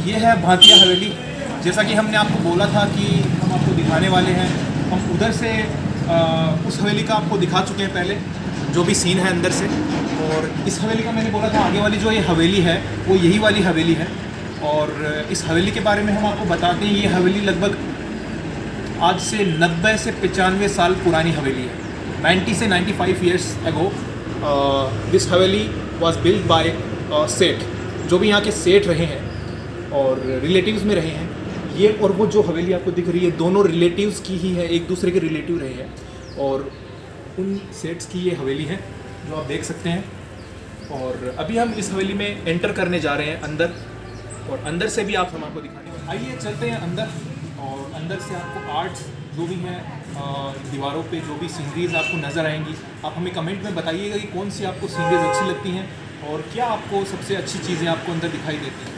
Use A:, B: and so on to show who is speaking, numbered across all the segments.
A: ये है भातिया हवेली। जैसा कि हमने आपको बोला था कि हम आपको दिखाने वाले हैं, हम उधर से उस हवेली का आपको दिखा चुके हैं पहले, जो भी सीन है अंदर से। और इस हवेली का मैंने बोला था आगे वाली जो ये हवेली है वो यही वाली हवेली है। और इस हवेली के बारे में हम आपको बताते हैं, ये हवेली लगभग आज से 90 से 95 साल पुरानी हवेली है। 90 से 95 years ago this Haveli was build by सेठ, जो भी यहाँ के सेठ रहे हैं और रिलेटिव्स में रहे हैं। ये और वो जो हवेली आपको दिख रही है दोनों रिलेटिव्स की ही है, एक दूसरे के रिलेटिव रहे हैं। और उन सेट्स की ये हवेली है जो आप देख सकते हैं। और अभी हम इस हवेली में एंटर करने जा रहे हैं अंदर, और अंदर से भी आप हम आपको दिखाने वाले। आइए चलते हैं अंदर, और अंदर से आपको आर्ट्स जो भी हैं दीवारों पे जो भी सीनरीज आपको नज़र आएंगी, आप हमें कमेंट में बताइएगा कि कौन सी आपको सीनरीज अच्छी लगती हैं और क्या आपको सबसे अच्छी चीज़ें आपको अंदर दिखाई देती हैं।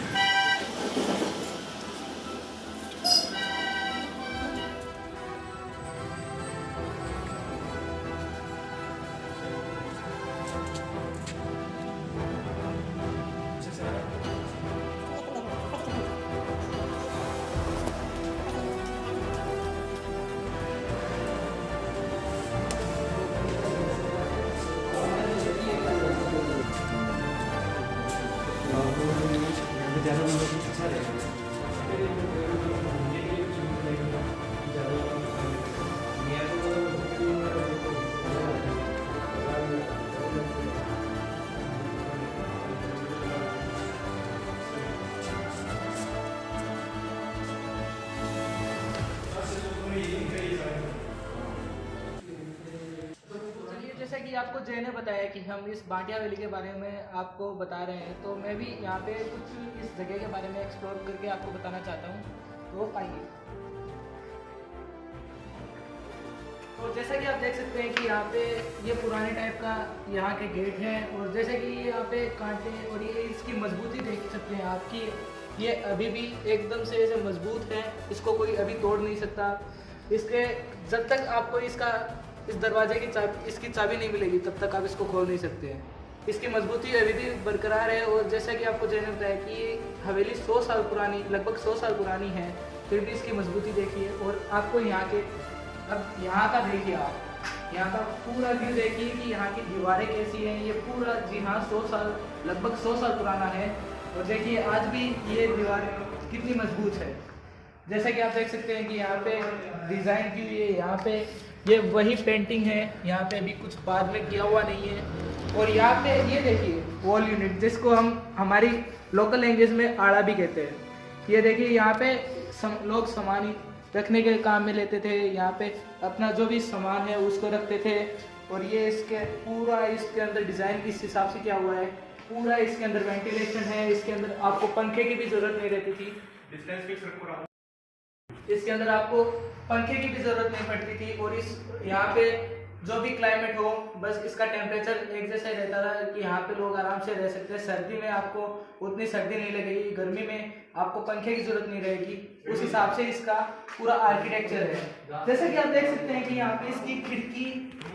B: जैसा कि आपको जय ने बताया कि हम इस भाटिया हवेली के बारे में आपको बता रहे हैं, तो मैं भी यहाँ पे कुछ इस जगह के बारे में एक्सप्लोर करके आपको बताना चाहता हूँ। तो आइए। तो जैसा कि आप देख सकते हैं कि यहाँ पे ये पुराने टाइप का यहाँ के गेट हैं, और जैसे कि यहाँ पे कांटे और ये इसकी मजबूती देख सकते हैं आपकी, ये अभी भी एकदम से ऐसे मजबूत है, इसको कोई अभी तोड़ नहीं सकता। इसके जब तक आपको इस दरवाजे की चाबी, इसकी चाबी नहीं मिलेगी तब तक आप इसको खोल नहीं सकते हैं। इसकी मजबूती अभी भी बरकरार है। और जैसा कि आपको जैसे बताया कि ये हवेली 100 साल पुरानी, लगभग 100 साल पुरानी है, फिर भी इसकी मजबूती देखिए। और आपको यहाँ के, अब यहाँ का देखिए, आप यहाँ का पूरा व्यू देखिए कि यहाँ की दीवारें कैसी हैं। ये पूरा, जी हाँ, 100 साल, लगभग 100 साल पुराना है। और देखिए आज भी ये दीवार कितनी मजबूत है। जैसा कि आप देख सकते हैं कि यहाँ पे डिज़ाइन की हुई है, यहाँ पे ये वही पेंटिंग है, यहाँ पे अभी कुछ बाद में किया हुआ नहीं है। और यहाँ पे ये देखिए वॉल यूनिट, जिसको हम हमारी लोकल लैंग्वेज में आड़ा भी कहते हैं। ये देखिए यहाँ पे लोग सामान रखने के काम में लेते थे, यहाँ पे अपना जो भी सामान है उसको रखते थे। और ये इसके पूरा, इसके अंदर डिज़ाइन किस हिसाब से किया हुआ है, पूरा इसके अंदर वेंटिलेशन है, इसके अंदर आपको पंखे की भी ज़रूरत नहीं रहती थी, डिस्टेंस फिक्स रखो, इसके अंदर आपको पंखे की भी जरूरत नहीं पड़ती थी। और इस यहाँ पे जो भी क्लाइमेट हो, बस इसका टेम्परेचर एक जैसा ही रहता था कि यहाँ पे लोग आराम से रह सकते हैं। सर्दी में आपको उतनी सर्दी नहीं लगेगी, गर्मी में आपको पंखे की जरूरत नहीं रहेगी। उस हिसाब से इसका पूरा आर्किटेक्चर है। जैसे कि आप देख सकते हैं कि यहाँ पे इसकी खिड़की,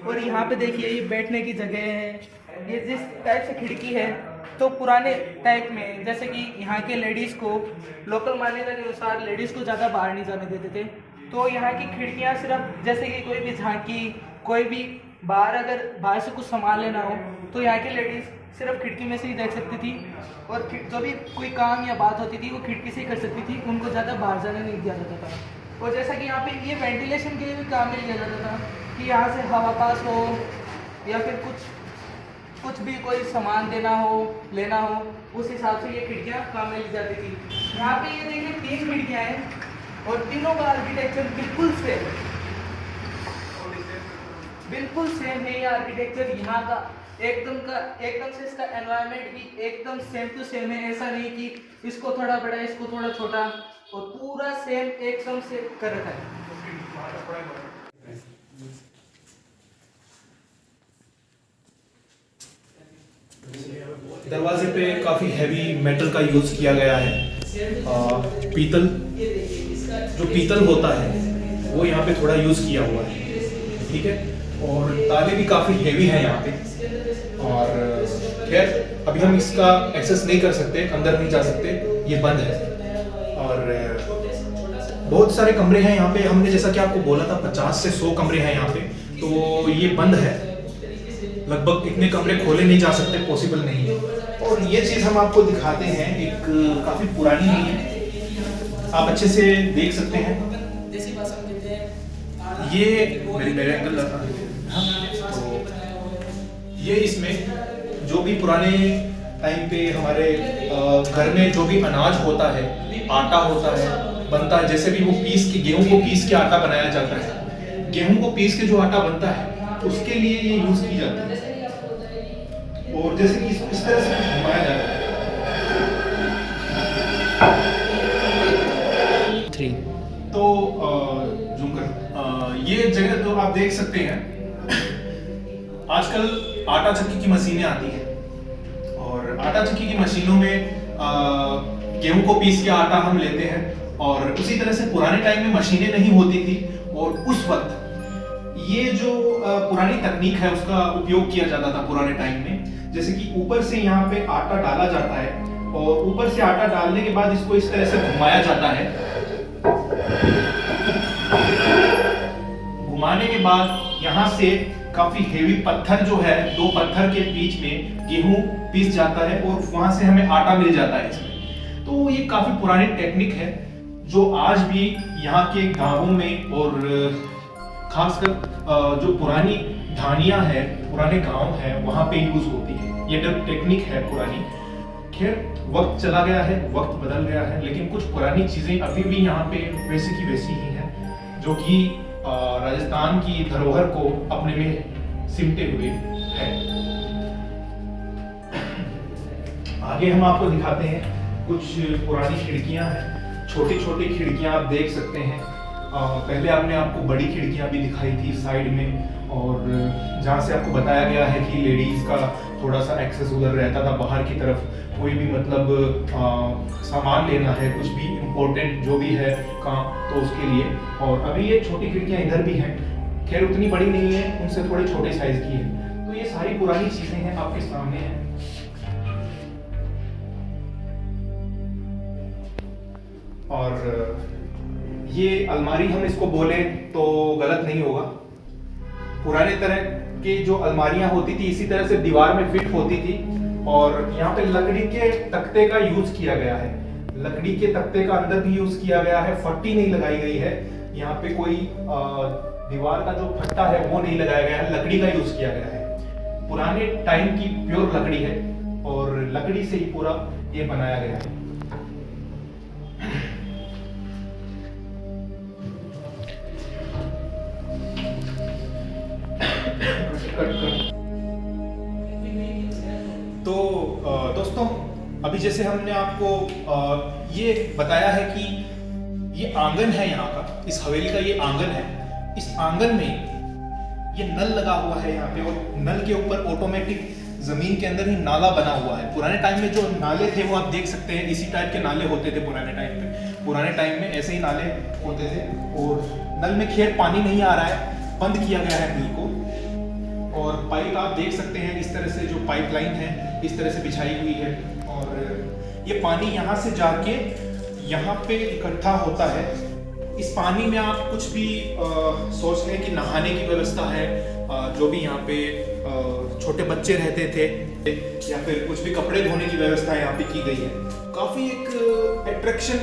B: और यहाँ पे देखिए ये बैठने की जगह है। ये जिस टाइप से खिड़की है, तो पुराने टाइप में जैसे कि यहाँ के लेडीज़ को, लोकल मान्यता के अनुसार लेडीज़ को ज़्यादा बाहर नहीं जाने देते थे। तो यहाँ की खिड़कियाँ सिर्फ, जैसे कि कोई भी झांकी, कोई भी बाहर, अगर बाहर से कुछ सामान लेना हो तो यहाँ की लेडीज़ सिर्फ खिड़की में से ही देख सकती थी। और जो भी कोई काम या बात होती थी वो खिड़की से ही कर सकती थी, उनको ज़्यादा बाहर जाने नहीं दिया जाता था। और जैसा कि यहाँ पे ये वेंटिलेशन के लिए भी काम में लिया जाता था कि यहाँ से हवा पास हो, या फिर कुछ भी कोई सामान देना हो, लेना हो, उस हिसाब से ये खिड़कियाँ काम में ली जाती थी। यहाँ पे ये देखिए 3 खिड़कियाँ हैं, और तीनों का आर्किटेक्चर बिल्कुल सेम है। ये आर्किटेक्चर यहाँ का एकदम से, इसका एनवायरनमेंट भी एकदम सेम टू सेम है। ऐसा नहीं कि इसको थोड़ा बड़ा, इसको थोड़ा छोटा, और पूरा सेम एकदम से कर रखा है।
A: दरवाजे पे काफ़ी हैवी मेटल का यूज़ किया गया है। पीतल, जो पीतल होता है वो यहाँ पे थोड़ा यूज़ किया हुआ है, ठीक है। और ताले भी काफ़ी हैवी हैं यहाँ पे। और खैर अभी हम इसका एक्सेस नहीं कर सकते, अंदर नहीं जा सकते, ये बंद है। बहुत सारे कमरे हैं यहाँ पे। हमने जैसा कि आपको बोला था 50 से 100 कमरे हैं यहाँ पे, तो ये बंद है। लगभग इतने कमरे खोले नहीं जा सकते, पॉसिबल नहीं है। और ये चीज़ हम आपको दिखाते हैं, एक काफ़ी पुरानी नहीं है, आप अच्छे से देख सकते हैं। ये मेरे एंगल हाँ, तो ये इसमें जो भी पुराने टाइम पे हमारे घर में जो भी अनाज होता है, आटा होता है, बनता है, जैसे भी वो पीस के, गेहूं को पीस के आटा बनाया जाता है, गेहूं को पीस के जो आटा बनता है उसके लिए ये यूज की जाती है। और जैसे कि इस तरह से घुमाया जाता है। तो जूम कर ये जगह तो आप देख सकते हैं। आजकल आटा चक्की की मशीनें आती हैं और आटा चक्की की मशीनों में गेहूं को पीस के आटा हम लेते हैं। और उसी तरह से पुराने टाइम में मशीनें नहीं होती थी और उस वक्त ये जो पुरानी तकनीक है उसका उपयोग किया जाता था पुराने टाइम में। जैसे कि ऊपर से यहाँ पे आटा डाला जाता है और ऊपर से आटा डालने के बाद इसको इस तरह से घुमाया जाता है। घुमाने के बाद यहाँ से काफी हेवी पत्थर जो है, 2 पत्थर के बीच में गेहूं पीस जाता है और वहां से हमें आटा मिल जाता है इसमें। तो ये काफी पुरानी टेक्निक है जो आज भी यहाँ के गांवों में और खासकर जो पुरानी ढानियां है, पुराने गांव है, वहां पे यूज होती है। ये टेक्निक है पुरानी। खैर वक्त चला गया है, वक्त बदल गया है, लेकिन कुछ पुरानी चीजें अभी भी यहाँ पे वैसी की वैसी ही हैं, जो कि राजस्थान की धरोहर को अपने में सिमटे हुए है। आगे हम आपको दिखाते हैं कुछ पुरानी खिड़कियां हैं, छोटी छोटी खिड़कियां आप देख सकते हैं। पहले आपने आपको बड़ी खिड़कियां भी दिखाई थी साइड में, और जहाँ से आपको बताया गया है कि लेडीज का थोड़ा सा एक्सेस उधर रहता था बाहर की तरफ, कोई भी मतलब सामान लेना है, कुछ भी इम्पोर्टेंट जो भी है काम, तो उसके लिए। और अभी ये छोटी खिड़कियां इधर भी हैं, खैर उतनी बड़ी नहीं है, उनसे थोड़े छोटे साइज की है। तो ये सारी पुरानी चीजें हैं, आपके सामने हैं। और ये अलमारी हम इसको बोले तो गलत नहीं होगा। पुराने तरह की जो अलमारियां होती थी इसी तरह से दीवार में फिट होती थी, और यहाँ पे लकड़ी के तख्ते का यूज किया गया है। लकड़ी के तख्ते का अंदर भी यूज किया गया है, फट्टी नहीं लगाई गई है यहाँ पे, कोई दीवार का जो फट्टा है वो नहीं लगाया गया है, लकड़ी का यूज किया गया है। पुराने टाइम की प्योर लकड़ी है और लकड़ी से ही पूरा ये बनाया गया है। तो दोस्तों, अभी जैसे हमने आपको ये बताया है कि ये आंगन है यहाँ का, इस हवेली का ये आंगन है। इस आंगन में ये नल लगा हुआ है यहाँ पे, और नल के ऊपर ऑटोमेटिक जमीन के अंदर ही नाला बना हुआ है। पुराने टाइम में जो नाले थे वो आप देख सकते हैं, इसी टाइप के नाले होते थे पुराने टाइम पे। पुराने टाइम में ऐसे ही नाले होते थे, और नल में खैर पानी नहीं आ रहा है, बंद किया गया है नल को। और पाइप आप देख सकते हैं, इस तरह से जो पाइपलाइन है इस तरह से बिछाई हुई है, और ये पानी यहाँ से जाके यहाँ पे इकट्ठा होता है। इस पानी में आप कुछ भी सोच लें कि नहाने की व्यवस्था है, जो भी यहाँ पे छोटे बच्चे रहते थे, या फिर कुछ भी कपड़े धोने की व्यवस्था यहाँ पे की गई है। काफ़ी एक अट्रैक्शन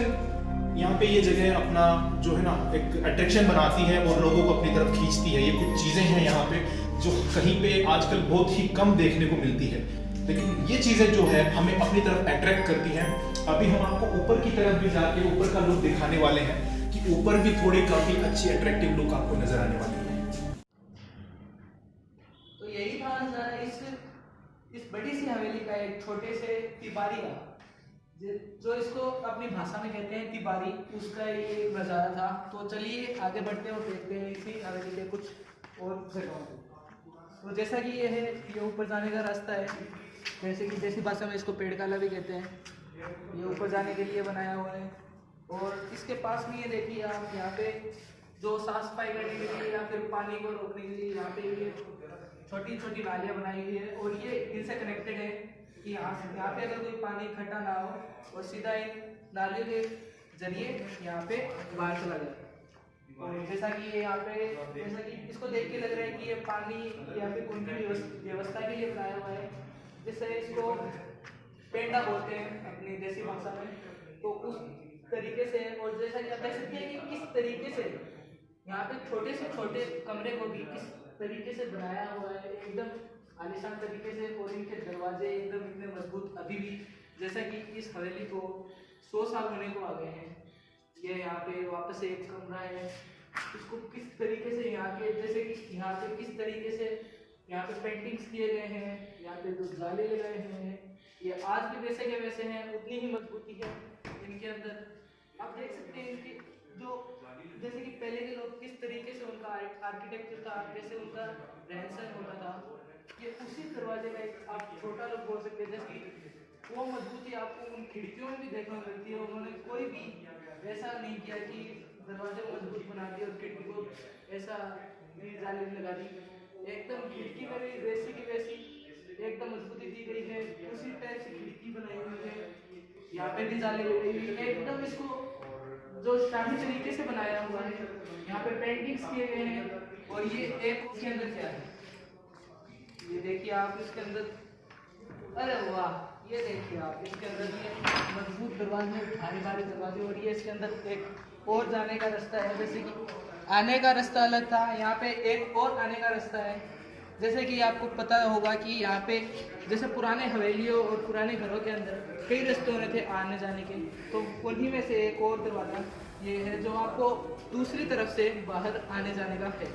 A: यहाँ पे ये जगह अपना जो है ना एक अट्रैक्शन बनाती है और लोगों को अपनी तरफ खींचती है। ये कुछ चीज़ें हैं यहाँ पे जो कहीं पे आजकल बहुत ही कम देखने को मिलती है, लेकिन ये चीज़ें जो है हमें अपनी तरफ अट्रैक्ट करती हैं। अभी हम आपको ऊपर की तरफ भी जाके ऊपर का लुक दिखाने वाले हैं कि ऊपर भी थोड़ी काफ़ी अच्छी अट्रैक्टिव लुक आपको नजर आने वाली है।
B: तो यही था नज़ारा इस बड़ी सी हवेली का, एक छोटे से तिबारी का, जो इसको अपनी भाषा में कहते हैं तिबारी, उसका ये नज़ारा था। तो चलिए आगे बढ़ते हैं और देखते हैं इसी हवेली के कुछ और जगहों को। तो जैसा कि ये है, ये ऊपर जाने का रास्ता है, जैसे कि देसी भाषा में इसको पेड़ काला भी कहते हैं। ये ऊपर जाने के लिए बनाया हुआ है, और इसके पास में ये देखिए आप, यहाँ पे जो साफ सफाई करने के लिए या फिर पानी को रोकने के लिए यहाँ पे ये छोटी छोटी नालियाँ बनाई हुई है, और ये इनसे कनेक्टेड है कि यहाँ पे अगर कोई पानी इकट्ठा ना हो और सीधा इन नालियों के जरिए यहाँ पे बाहर चला जाता है। और जैसा कि ये यहाँ पे, जैसा कि इसको देख के लग रहा है कि ये पानी या फिर उनकी व्यवस्था के लिए बनाया हुआ है, जिससे इसको पेंडा बोलते हैं अपनी देसी भाषा में। तो उस तरीके से, और जैसा कि आप देख सकते हैं कि किस तरीके से यहाँ पे छोटे से छोटे कमरे को भी किस तरीके से बनाया हुआ है, एकदम आलीशान तरीके से। और इनके दरवाजे एकदम इतने मजबूत अभी भी, जैसा कि इस हवेली को 100 साल होने को आ गए हैं। ये यहाँ पे वापस से एक कमरा है, इसको किस तरीके से यहाँ के, जैसे कि यहाँ पे किस तरीके से यहाँ पे पेंटिंग्स किए गए हैं, यहाँ पे जो जाले लगाए हुए हैं, ये आज भी वैसे के वैसे हैं, उतनी ही मजबूती है इनके अंदर। आप देख सकते हैं कि जो, जैसे कि पहले के लोग किस तरीके से उनका आर्किटेक्चर था, जैसे उनका रहन सहन होता था, ये उसी दरवाजे का एक आप छोटा लोग बोल सकते हैं। जैसे कि वो मजबूती आपको उन खिड़कियों में भी देखने को मिलती है। उन्होंने कोई भी ऐसा नहीं किया कि दरवाजे को मजबूत बना दिया और खिड़की को ऐसा जाली लगा दी। एकदम खिड़की में भी वैसी की वैसी एकदम मजबूती दी गई है, उसी टाइप से खिड़की बनाई हुई है, यहाँ पे भी जाली लगाई हुई है। एकदम इसको जो शाही तरीके से बनाया हुआ है, यहाँ पे पेंटिंग्स किए गए हैं। और ये एक उसके अंदर क्या है, ये देखिए आप इसके अंदर, अरे वाह, ये देखिए आप इसके अंदर ये मजबूत दरवाजे, भारी भारी दरवाजे। और ये इसके अंदर एक और जाने का रास्ता है, जैसे कि आने का रास्ता अलग था, यहाँ पे एक और आने का रास्ता है। जैसे कि आपको पता होगा कि यहाँ पे जैसे पुराने हवेलियों और पुराने घरों के अंदर कई रास्ते होने थे आने जाने के, तो उन्हीं में से एक और दरवाज़ा ये है जो आपको दूसरी तरफ से बाहर आने जाने का है।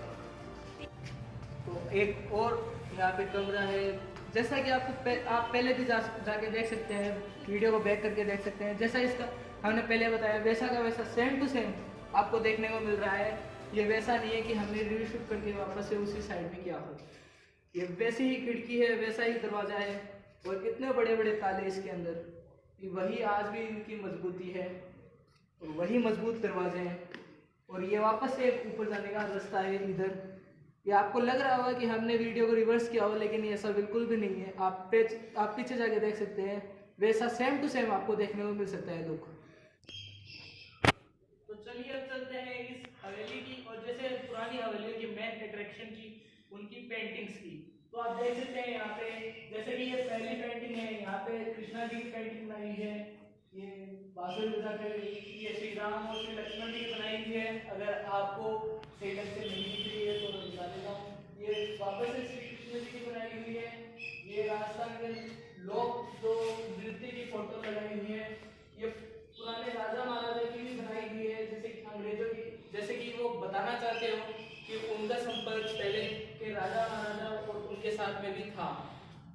B: तो एक और यहाँ पे कमरा है, जैसा कि आपको आप पहले भी जाके देख सकते हैं, वीडियो को बैक करके देख सकते हैं। जैसा इसका हमने पहले बताया, वैसा का वैसा सेम टू सेम आपको देखने को मिल रहा है। ये वैसा नहीं है कि हमने रीशूट करके वापस से उसी साइड में किया हो। ये वैसी ही खिड़की है, वैसा ही दरवाज़ा है, और इतने बड़े बड़े ताले इसके अंदर, वही आज भी इनकी मजबूती है, और वही मजबूत दरवाजे हैं। और ये वापस से ऊपर जाने का रास्ता है इधर। ये आपको लग रहा होगा कि हमने वीडियो को रिवर्स किया हो, लेकिन ऐसा बिल्कुल भी नहीं है। आप पीछे जाके देख सकते हैं, वैसा सेम टू सेम आपको देखने को मिल सकता है लुक। तो चलिए अब चलते हैं इस हवेली की, और जैसे पुरानी हवेलियों की मेन अट्रैक्शन की, उनकी पेंटिंग्स की। तो आप देख सकते हैं यहाँ पे, जैसे कि ये पहली पेंटिंग है, यहाँ पे कृष्णा जी की पेंटिंग बनाई है, ये बांसुरी बजाकर, ये श्री राम और श्री लक्ष्मण जी की बनाई हुई है। अगर आपको सही ढंग से नहीं दिख रही है तो मैं बता देता हूँ। ये वापस से श्री कृष्ण जी की बनाई हुई है। ये राजस्थान के लोग जो नृत्य की फोटो लगाई हुई है। ये पुराने राजा महाराजा की भी बनाई हुई है, जैसे कि अंग्रेजों की, जैसे कि वो बताना चाहते हो कि उनका संपर्क पहले के राजा महाराजा और उनके साथ में भी था।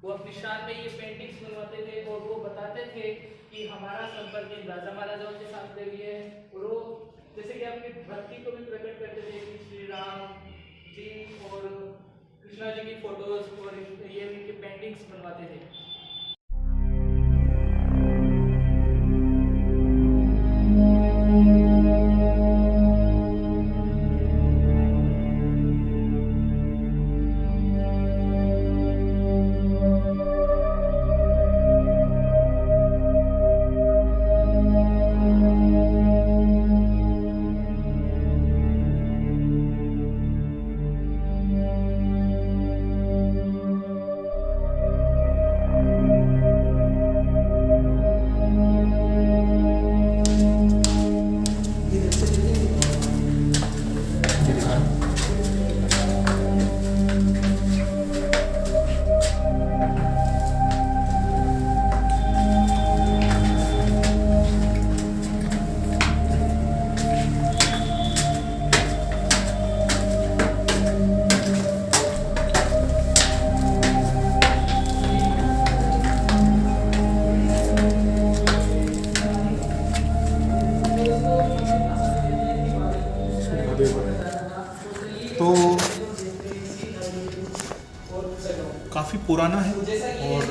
B: वो अपनी शान में ये पेंटिंग्स बनवाते थे, और वो बताते थे कि हमारा संपर्क इन राजा महाराजाओं के साथ में भी है। और वो जैसे कि अपनी भक्ति को भी प्रकट करते थे कि श्री राम जी और कृष्णा जी की फोटोज और ये इनकी पेंटिंग्स बनवाते थे।
A: तो काफ़ी पुराना है और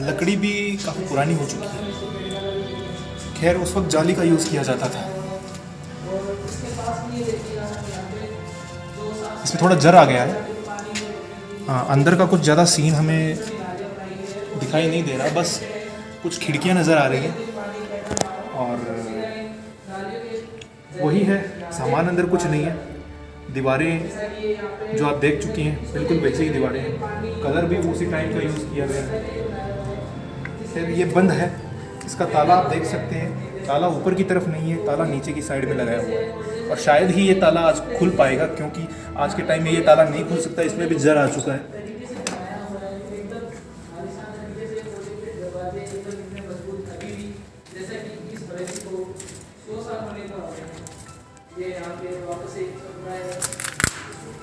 A: लकड़ी भी काफ़ी पुरानी हो चुकी है। खैर उस वक्त जाली का यूज़ किया जाता था। इसमें थोड़ा जर आ गया है। हाँ, अंदर का कुछ ज़्यादा सीन हमें दिखाई नहीं दे रहा, बस कुछ खिड़कियाँ नज़र आ रही हैं और वही है, सामान अंदर कुछ नहीं है। दीवारें जो आप देख चुके हैं बिल्कुल वैसे ही दीवारें हैं, कलर भी उसी टाइम का यूज़ किया गया है। फिर ये बंद है, इसका ताला आप देख सकते हैं, ताला ऊपर की तरफ नहीं है, ताला नीचे की साइड में लगाया हुआ है और शायद ही ये ताला आज खुल पाएगा, क्योंकि आज के टाइम में ये ताला नहीं खुल सकता, इसमें भी जर आ चुका है।
B: ये यहाँ पे वापस से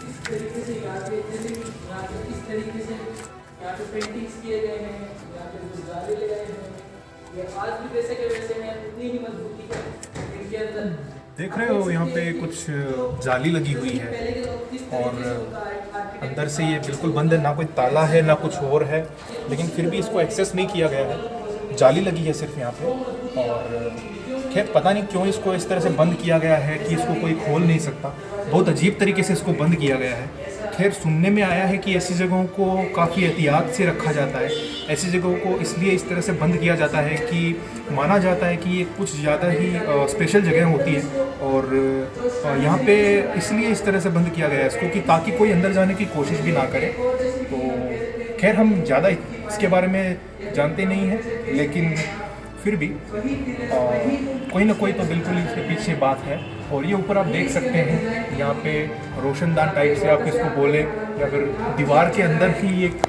B: इस तरीके से यहाँ पे जैसे यहाँ पे इस तरीके से यहाँ पे पेंटिंग्स किए गए हैं, यहाँ पे कुछ गाले लगाए हैं, ये आज भी वैसे के वैसे हैं, उतनी ही मजबूती है इनके अंदर।
A: देख रहे हो यहाँ पे कुछ जाली लगी हुई है और अंदर से ये बिल्कुल बंद है, ना कोई ताला है ना कुछ और है, लेकिन फिर भी इसको एक्सेस नहीं किया गया है, जाली लगी है सिर्फ यहाँ पे। और खैर पता नहीं क्यों इसको इस तरह से बंद किया गया है कि इसको कोई खोल नहीं सकता, बहुत अजीब तरीके से इसको बंद किया गया है। खैर सुनने में आया है कि ऐसी जगहों को काफ़ी एहतियात से रखा जाता है, ऐसी जगहों को इसलिए इस तरह से बंद किया जाता है कि माना जाता है कि ये कुछ ज़्यादा ही स्पेशल जगह होती है और यहाँ पे इसलिए इस तरह से बंद किया गया है इसको कि ताकि कोई अंदर जाने की कोशिश भी ना करे। तो खैर हम ज़्यादा इसके बारे में जानते नहीं हैं, लेकिन फिर भी कोई ना कोई तो बिल्कुल इसके पीछे बात है। और ये ऊपर आप देख सकते हैं यहाँ पे रोशनदान टाइप से आप इसको बोले या फिर दीवार के अंदर ही एक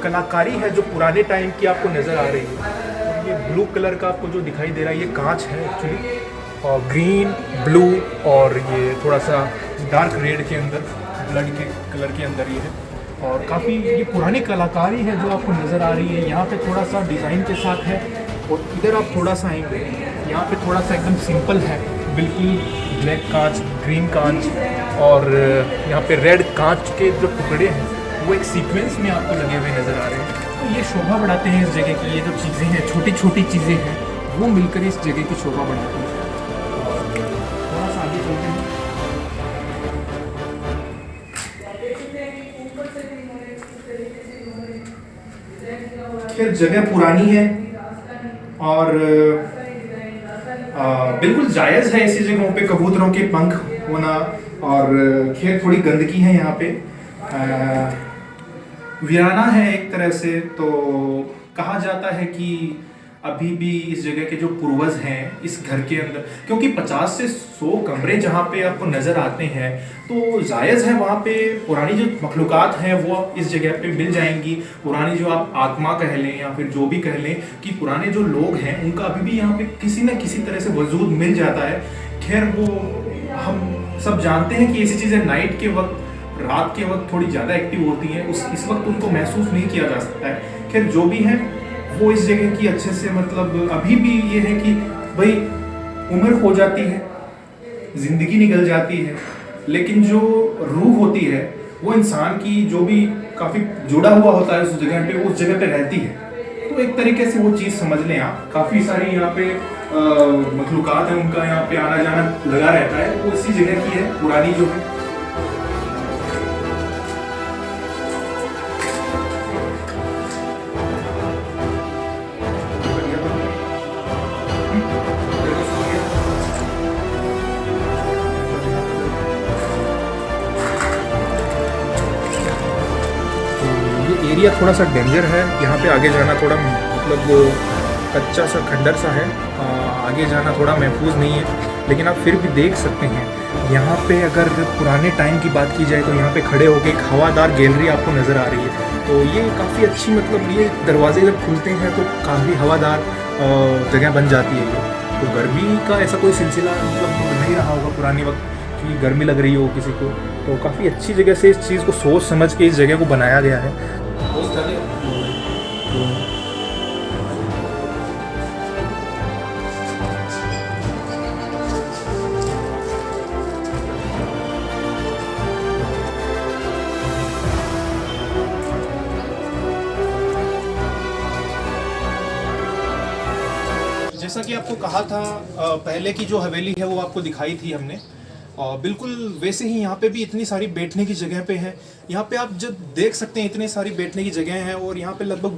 A: कलाकारी है जो पुराने टाइम की आपको नज़र आ रही है। और ये ब्लू कलर का आपको जो दिखाई दे रहा है ये कांच है एक्चुअली, और ग्रीन ब्लू और ये थोड़ा सा डार्क रेड के अंदर ब्लड के कलर के अंदर ये है, और काफ़ी ये पुरानी कलाकारी है जो आपको नज़र आ रही है। यहाँ पे थोड़ा सा डिज़ाइन के साथ है और इधर आप थोड़ा सा आएंगे, यहाँ पे थोड़ा सा एकदम सिंपल है, बिल्कुल ब्लैक कांच, ग्रीन कांच और यहाँ पे रेड कांच के जो टुकड़े हैं वो एक सीक्वेंस में आपको लगे हुए नज़र आ रहे हैं। तो ये शोभा बढ़ाते हैं इस जगह की, ये जो चीज़ें हैं छोटी छोटी चीज़ें हैं वो मिलकर इस जगह की शोभा बढ़ाती हैं। थोड़ा सा आगे चलते हैं। खैर जगह पुरानी है और बिल्कुल जायज़ है ऐसी जगहों पे कबूतरों के पंख होना, और खैर थोड़ी गंदगी है यहाँ पे, वीराना है एक तरह से। तो कहा जाता है कि अभी भी इस जगह के जो पूर्वज हैं इस घर के अंदर, क्योंकि 50 से 100 कमरे जहाँ पे आपको नज़र आते हैं तो जायज़ है वहाँ पे पुरानी जो मखलूक़ात हैं वो इस जगह पे मिल जाएंगी। पुरानी जो आप आत्मा कह लें या फिर जो भी कह लें कि पुराने जो लोग हैं उनका अभी भी यहाँ पे किसी न किसी तरह से वजूद मिल जाता है। खैर वो हम सब जानते हैं कि ऐसी चीज़ें नाइट के वक्त, रात के वक्त थोड़ी ज़्यादा एक्टिव होती हैं, इस वक्त उनको महसूस नहीं किया जा सकता है। खैर जो भी है वो इस जगह की अच्छे से, मतलब अभी भी ये है कि भाई उम्र हो जाती है, ज़िंदगी निकल जाती है, लेकिन जो रूह होती है वो इंसान की जो भी काफ़ी जुड़ा हुआ होता है उस जगह पे रहती है। तो एक तरीके से वो चीज़ समझ लें आप, काफ़ी सारी यहाँ पे मखलूक़ात हैं उनका यहाँ पे आना जाना लगा रहता है, वो इसी जगह की है पुरानी जो है। एरिया थोड़ा सा डेंजर है, यहाँ पे आगे जाना थोड़ा मतलब कच्चा सा खंडर सा है, आगे जाना थोड़ा महफूज नहीं है, लेकिन आप फिर भी देख सकते हैं यहाँ पे अगर पुराने टाइम की बात की जाए तो यहाँ पे खड़े होकर एक हवादार गैलरी आपको नज़र आ रही है। तो ये काफ़ी अच्छी, मतलब ये दरवाजे जब खुलते हैं तो काफ़ी हवादार जगह बन जाती है ये। तो गर्मी का ऐसा कोई सिलसिला मतलब नहीं रहा होगा पुराने वक्त कि गर्मी लग रही हो किसी को, तो काफ़ी अच्छी जगह से इस चीज़ को सोच समझ के इस जगह को बनाया गया है। जैसा कि आपको कहा था पहले की जो हवेली है वो आपको दिखाई थी हमने, और बिल्कुल वैसे ही यहाँ पे भी इतनी सारी बैठने की जगह पे है। यहाँ पे आप जब देख सकते हैं इतनी सारी बैठने की जगह हैं, और यहाँ पे लगभग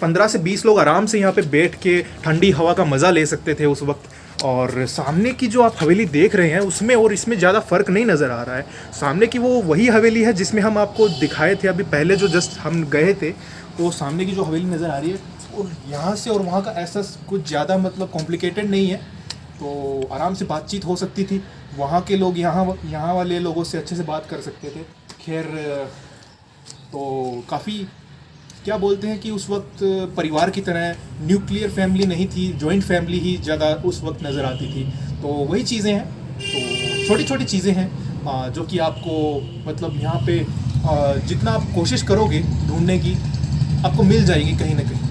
A: 15 से 20 लोग आराम से यहाँ पे बैठ के ठंडी हवा का मज़ा ले सकते थे उस वक्त। और सामने की जो आप हवेली देख रहे हैं उसमें और इसमें ज़्यादा फ़र्क नहीं नज़र आ रहा है। सामने की वो वही हवेली है जिसमें हम आपको दिखाए थे अभी पहले, जो जस्ट हम गए थे। वो सामने की जो हवेली नज़र आ रही है और यहाँ से और वहाँ का ऐसा कुछ ज़्यादा मतलब कॉम्प्लिकेटेड नहीं है, तो आराम से बातचीत हो सकती थी। वहाँ के लोग यहाँ वाले लोगों से अच्छे से बात कर सकते थे। खैर, तो काफ़ी क्या बोलते हैं कि उस वक्त परिवार की तरह न्यूक्लियर फैमिली नहीं थी, जॉइंट फैमिली ही ज़्यादा उस वक्त नज़र आती थी। तो वही चीज़ें हैं, तो छोटी छोटी चीज़ें हैं जो कि आपको मतलब यहाँ पे जितना आप कोशिश करोगे ढूंढने की, आपको मिल जाएगी कहीं ना कहीं।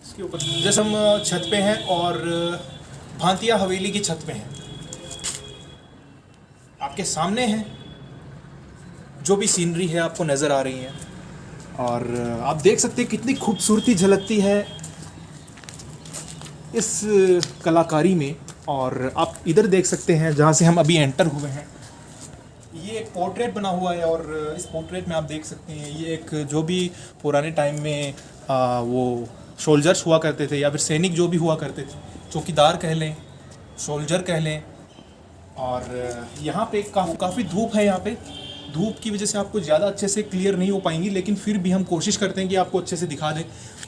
A: इसके ऊपर जैसे हम छत पे हैं और भांतिया हवेली की छत पे हैं, आपके सामने है जो भी सीनरी है आपको नज़र आ रही है और आप देख सकते हैं कितनी खूबसूरती झलकती है इस कलाकारी में। और आप इधर देख सकते हैं जहाँ से हम अभी एंटर हुए हैं, ये एक पोर्ट्रेट बना हुआ है और इस पोर्ट्रेट में आप देख सकते हैं ये एक जो भी पुराने टाइम में वो सोल्जर्स हुआ करते थे या फिर सैनिक जो भी हुआ करते थे, चौकीदार कह लें, सोल्जर कह लें। और यहाँ पे काफ़ी धूप है, यहाँ पे धूप की वजह से आपको ज़्यादा अच्छे से क्लियर नहीं हो पाएंगी, लेकिन फिर भी हम कोशिश करते हैं कि आपको अच्छे से दिखा दें।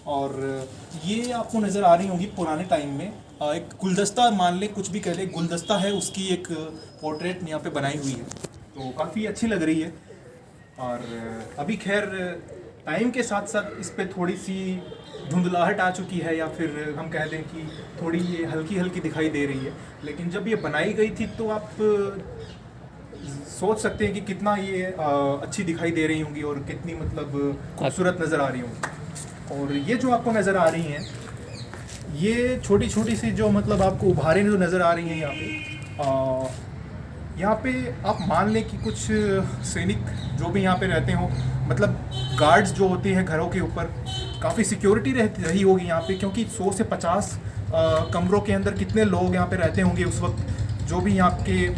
A: और ये आपको नज़र आ रही होंगी पुराने टाइम में एक गुलदस्ता, मान लें कुछ भी कह लें, गुलदस्ता है, उसकी एक पोर्ट्रेट यहाँ पे बनाई हुई है, तो काफ़ी अच्छी लग रही है। और अभी खैर टाइम के साथ साथ इस पर थोड़ी सी धुंधलाहट आ चुकी है, या फिर हम कह दें कि थोड़ी ये हल्की हल्की दिखाई दे रही है, लेकिन जब ये बनाई गई थी तो आप सोच सकते हैं कि कितना ये अच्छी दिखाई दे रही होंगी और कितनी मतलब खूबसूरत नज़र आ रही होंगी। और ये जो आपको नज़र आ रही हैं, ये छोटी छोटी सी जो मतलब आपको उभारें जो नज़र आ रही हैं यहाँ पे आप मान लें कि कुछ सैनिक जो भी यहाँ पे रहते हो, मतलब गार्ड्स जो होते हैं घरों के ऊपर, काफ़ी सिक्योरिटी रही होगी यहाँ पे, क्योंकि 100 से 50 कमरों के अंदर कितने लोग यहाँ पे रहते होंगे उस वक्त, जो भी यहाँ के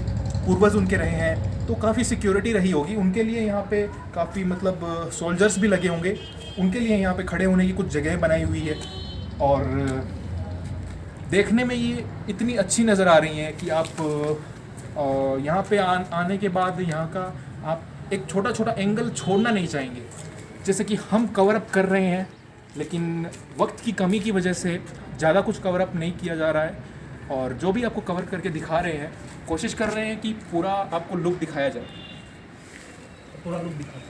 A: पूर्वज उनके रहे हैं, तो काफ़ी सिक्योरिटी रही होगी उनके लिए। यहाँ पे काफ़ी मतलब सोल्जर्स भी लगे होंगे, उनके लिए यहाँ पे खड़े होने की कुछ जगह बनाई हुई है। और देखने में ये इतनी अच्छी नज़र आ रही हैं कि आप यहाँ पे आने के बाद यहाँ का आप एक छोटा छोटा एंगल छोड़ना नहीं चाहेंगे। जैसे कि हम कवर अप कर रहे हैं, लेकिन वक्त की कमी की वजह से ज़्यादा कुछ कवर अप नहीं किया जा रहा है, और जो भी आपको कवर करके दिखा रहे हैं, कोशिश कर रहे हैं कि पूरा आपको लुक दिखाया जाए, पूरा लुक दिखाया।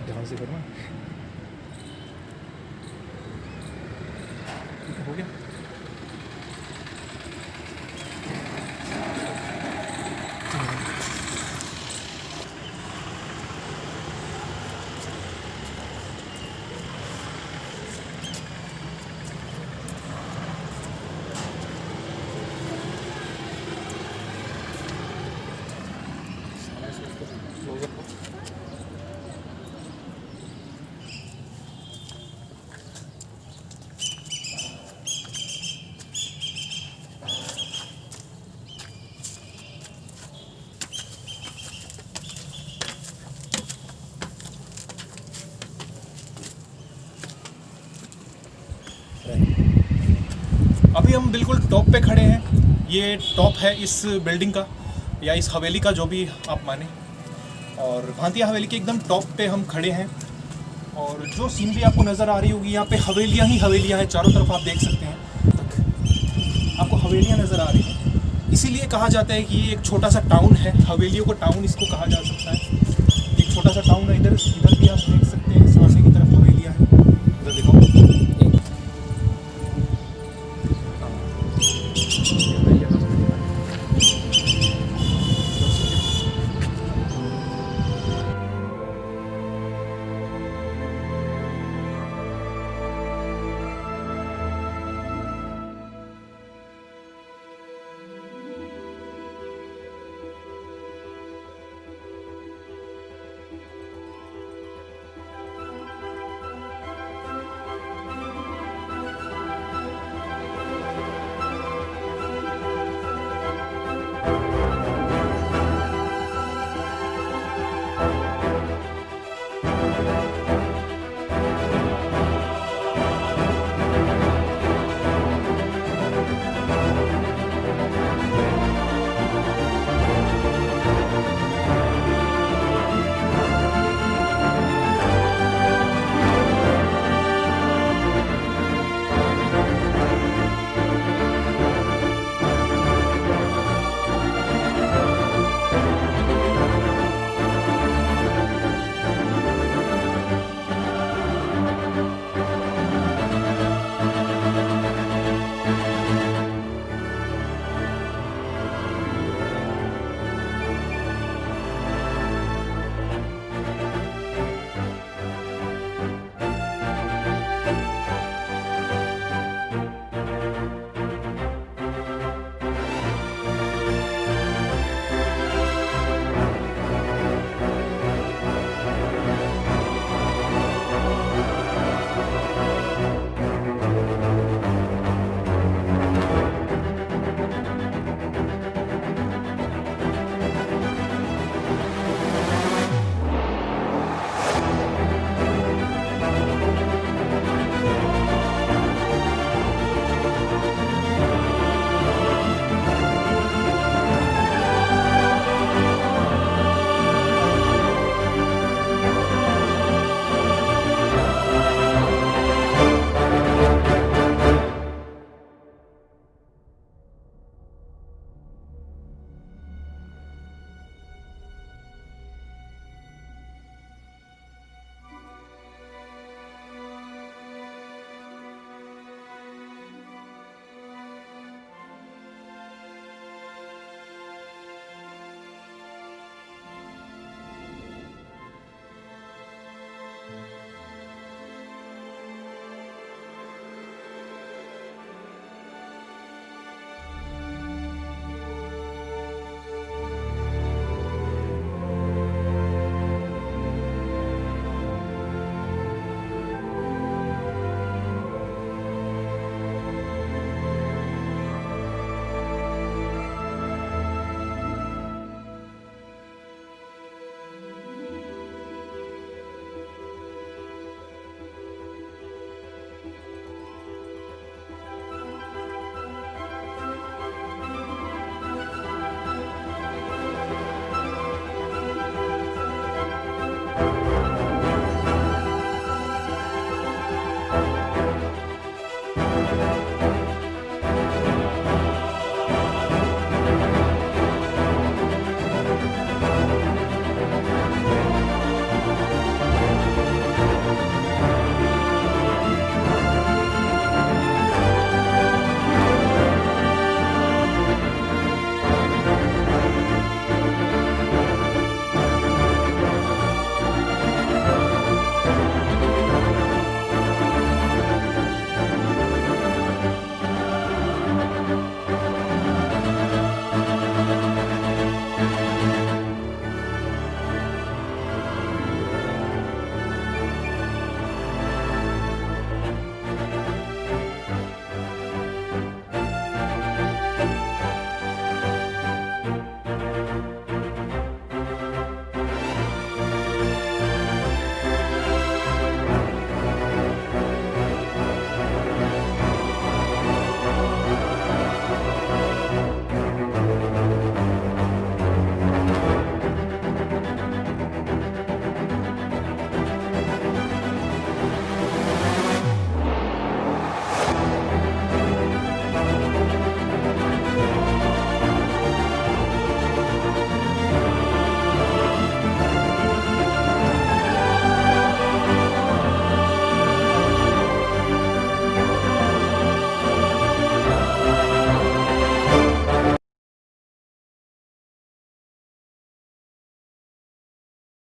A: ध्यान से करना, हो गया। अभी हम बिल्कुल टॉप पे खड़े हैं, ये टॉप है इस बिल्डिंग का या इस हवेली का, जो भी आप माने। और भांतिया हवेली के एकदम टॉप पे हम खड़े हैं, और जो सीनरी आपको नज़र आ रही होगी, यहाँ पे हवेलियाँ ही हवेलियाँ हैं, चारों तरफ आप देख सकते हैं, आपको हवेलियाँ नज़र आ रही हैं। इसीलिए कहा जाता है कि ये एक छोटा सा टाउन है, हवेलियों का टाउन इसको कहा जा सकता है। एक छोटा सा टाउन है, इधर भी आप देख सकते हैं।